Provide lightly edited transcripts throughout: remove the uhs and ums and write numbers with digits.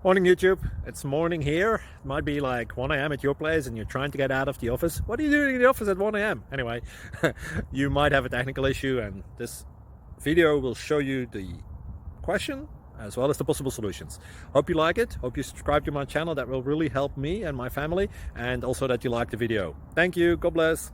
Morning YouTube, it's morning here. It might be like 1 a.m. at your place and you're trying to get out of the office. What are you doing in the office at 1 a.m.? Anyway, you might have a technical issue and this video will show you the question as well as the possible solutions. Hope you like it, hope you subscribe to my channel. That will really help me and my family, and also that you like the video. Thank you, God bless.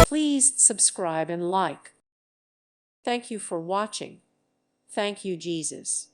Please subscribe and like. Thank you for watching. Thank you, Jesus.